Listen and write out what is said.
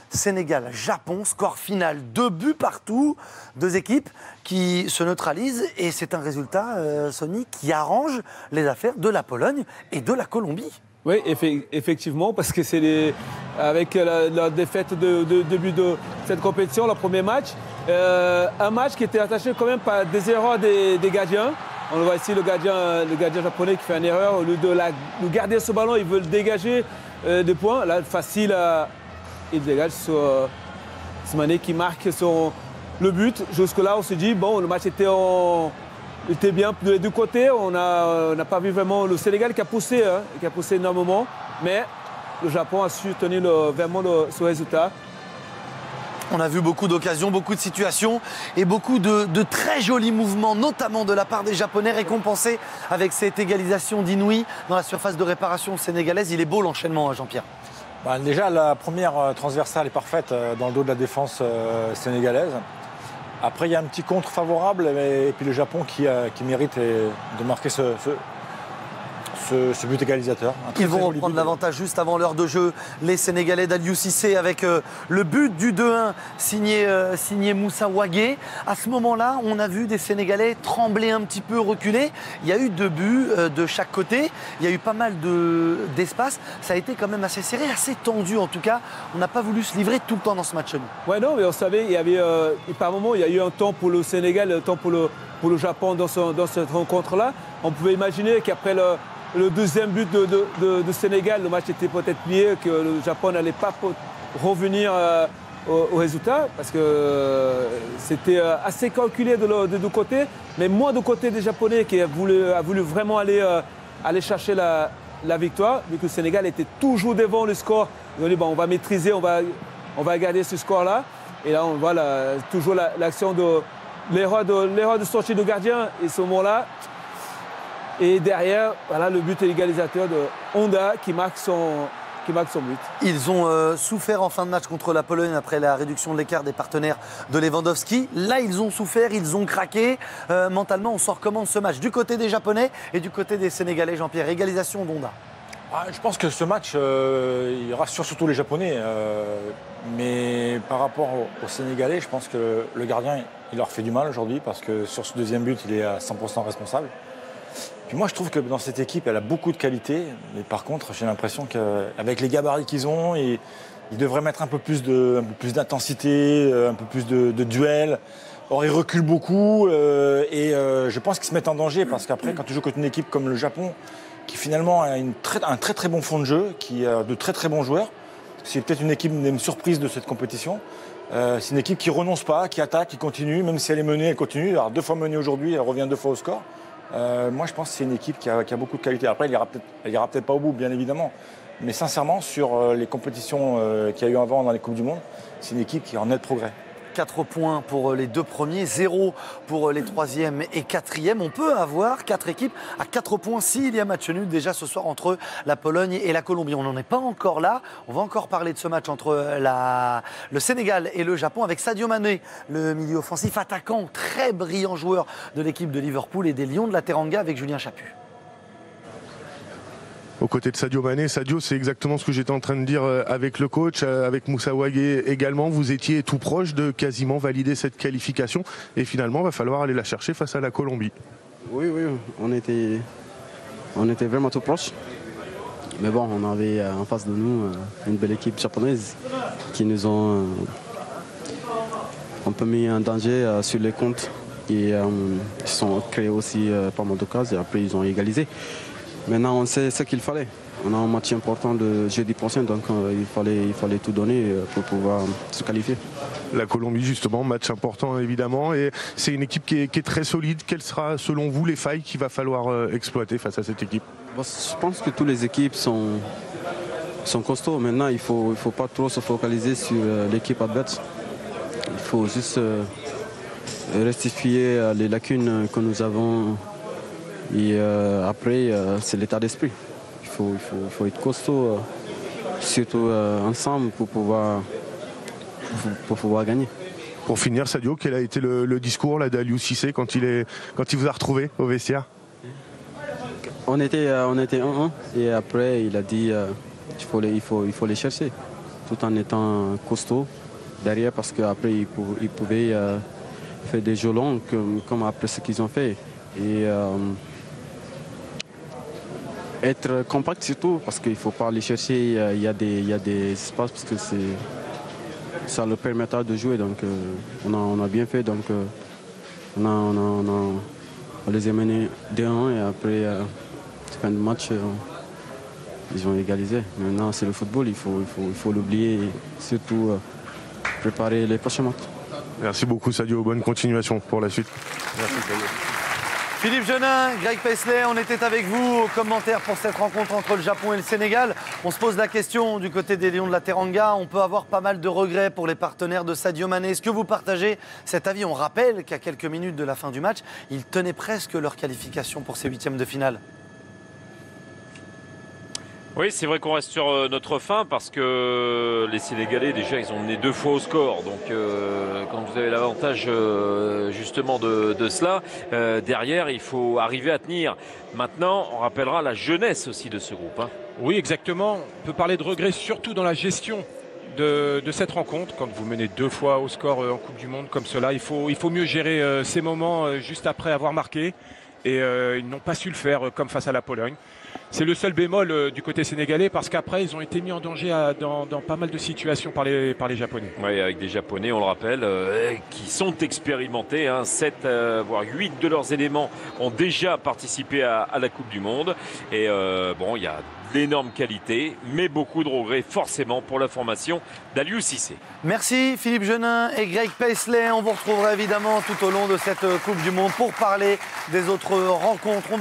Sénégal-Japon, score final 2 buts partout, 2 équipes qui se neutralisent et c'est un résultat, Sonny, qui arrange les affaires de la Pologne et de la Colombie. Oui, effectivement, parce que c'est avec la défaite de début de cette compétition, le premier match, un match qui était attaché quand même par des erreurs des gardiens. On voit ici le gardien japonais qui fait une erreur. Au lieu de garder ce ballon, il veut le dégager des points. Là, facile, il dégage sur Smané qui marque le but. Jusque-là, on se dit, bon, le match était bien des deux côtés. On n'a pas vu vraiment le Sénégal qui a poussé énormément. Mais le Japon a su tenir vraiment ce résultat. On a vu beaucoup d'occasions, beaucoup de situations et beaucoup de très jolis mouvements, notamment de la part des Japonais, récompensés avec cette égalisation d'Inouï dans la surface de réparation sénégalaise. Il est beau l'enchaînement, Jean-Pierre. Déjà, la première transversale est parfaite dans le dos de la défense sénégalaise. Après, il y a un petit contre favorable et puis le Japon qui mérite de marquer ce but égalisateur. Ils vont reprendre l'avantage juste avant l'heure de jeu. Les Sénégalais d'Aliou Cissé avec le but du 2-1 signé Moussa Wagué. À ce moment-là, on a vu des Sénégalais trembler un petit peu, reculer. Il y a eu 2 buts de chaque côté. Il y a eu pas mal d'espace. Ça a été quand même assez serré, assez tendu en tout cas. On n'a pas voulu se livrer tout le temps dans ce match. Ouais, non, mais on savait, il y avait par moment, il y a eu un temps pour le Sénégal, un temps pour le Japon dans cette rencontre-là. On pouvait imaginer qu'après le deuxième but de Sénégal, le match était peut-être plié, que le Japon n'allait pas revenir au résultat, parce que c'était assez calculé de deux côtés, mais moins du côté des Japonais qui a voulu vraiment aller chercher la victoire, vu que le Sénégal était toujours devant le score. Ils ont dit, bon, on va maîtriser, on va garder ce score-là. Et là, on voit toujours l'action de l'erreur de sortie de gardien, et ce moment-là. Et derrière, voilà le but égalisateur de Honda qui marque son but. Ils ont souffert en fin de match contre la Pologne après la réduction de l'écart des partenaires de Lewandowski. Là, ils ont souffert, ils ont craqué. Mentalement, on sort comment de ce match du côté des Japonais et du côté des Sénégalais, Jean-Pierre? Égalisation d'Honda. Je pense que ce match, il rassure surtout les Japonais. Mais par rapport aux Sénégalais, je pense que le gardien, il leur fait du mal aujourd'hui parce que sur ce deuxième but, il est à 100% responsable. Puis moi, je trouve que dans cette équipe, elle a beaucoup de qualité. Mais par contre, j'ai l'impression qu'avec les gabarits qu'ils ont, ils devraient mettre un peu plus d'intensité, un peu plus de duel. Or, ils reculent beaucoup et je pense qu'ils se mettent en danger parce qu'après, quand tu joues contre une équipe comme le Japon, qui finalement a un très très bon fond de jeu, qui a de très très bons joueurs, c'est peut-être une surprise de cette compétition. C'est une équipe qui ne renonce pas, qui attaque, qui continue, même si elle est menée, elle continue. Alors 2 fois menée aujourd'hui, elle revient 2 fois au score. Moi, je pense que c'est une équipe qui a beaucoup de qualité. Après, elle ira peut-être pas au bout, bien évidemment. Mais sincèrement, sur les compétitions qu'il y a eu avant dans les Coupes du Monde, c'est une équipe qui est en net progrès. 4 points pour les 2 premiers, 0 pour les 3e et 4e. On peut avoir 4 équipes à 4 points s'il y a match nul déjà ce soir entre la Pologne et la Colombie. On n'en est pas encore là. On va encore parler de ce match entre le Sénégal et le Japon avec Sadio Mané, le milieu offensif attaquant, très brillant joueur de l'équipe de Liverpool et des Lions de la Teranga avec Julien Chaput. Aux côtés de Sadio Mané, Sadio, c'est exactement ce que j'étais en train de dire avec le coach, avec Moussa Wagué également. Vous étiez tout proche de quasiment valider cette qualification et finalement, il va falloir aller la chercher face à la Colombie. Oui, on était vraiment tout proche. Mais bon, on avait en face de nous une belle équipe japonaise qui nous ont un peu mis en danger sur les comptes. Et ils sont créés aussi pas mal d'occasions et après ils ont égalisé. Maintenant, on sait ce qu'il fallait. On a un match important de jeudi prochain, donc il fallait tout donner pour pouvoir se qualifier. La Colombie, justement, match important évidemment. Et c'est une équipe qui est très solide. Quelles seront, selon vous, les failles qu'il va falloir exploiter face à cette équipe? Je pense que toutes les équipes sont costauds. Maintenant, il ne faut pas trop se focaliser sur l'équipe adverse. Il faut juste rectifier les lacunes que nous avons. Et après, c'est l'état d'esprit. Il faut être costaud, surtout ensemble, pour pouvoir gagner. Pour finir, Sadio, quel a été le discours d'Aliou Cissé quand il vous a retrouvé au vestiaire? On était 1-1 et après, il a dit qu'il faut les chercher. tout en étant costaud derrière, parce qu'après ils pouvaient faire des jeux longs comme après ce qu'ils ont fait. Et être compact surtout, parce qu'il ne faut pas aller chercher, il y a des espaces, parce que ça leur permettra de jouer. Donc on a bien fait, donc on les a menés 2-1 et après fin de match ils ont égalisé. Maintenant c'est le football, il faut l'oublier et surtout préparer les prochains matchs. Merci beaucoup Sadio, bonne continuation pour la suite. Merci Sadio. Philippe Genin, Greg Paisley, on était avec vous aux commentaires pour cette rencontre entre le Japon et le Sénégal. On se pose la question du côté des Lions de la Teranga. On peut avoir pas mal de regrets pour les partenaires de Sadio Mané. Est-ce que vous partagez cet avis? On rappelle qu'à quelques minutes de la fin du match, ils tenaient presque leur qualification pour ces huitièmes de finale. Oui, c'est vrai qu'on reste sur notre fin parce que les Sénégalais, déjà, ils ont mené 2 fois au score. Donc, quand vous avez l'avantage justement de cela, derrière, il faut arriver à tenir. Maintenant, on rappellera la jeunesse aussi de ce groupe. Hein. Oui, exactement. On peut parler de regrets surtout dans la gestion de cette rencontre. Quand vous menez 2 fois au score en Coupe du Monde comme cela, il faut mieux gérer ces moments juste après avoir marqué. Et ils n'ont pas su le faire comme face à la Pologne. C'est le seul bémol du côté sénégalais parce qu'après ils ont été mis en danger dans pas mal de situations par les Japonais. Oui, avec des Japonais, on le rappelle, qui sont expérimentés. 7 voire 8 de leurs éléments ont déjà participé à la Coupe du Monde. Et bon, il y a d'énormes qualités, mais beaucoup de regrets forcément pour la formation d'Aliou Cissé. Merci Philippe Genin et Greg Paisley. On vous retrouvera évidemment tout au long de cette Coupe du Monde pour parler des autres rencontres.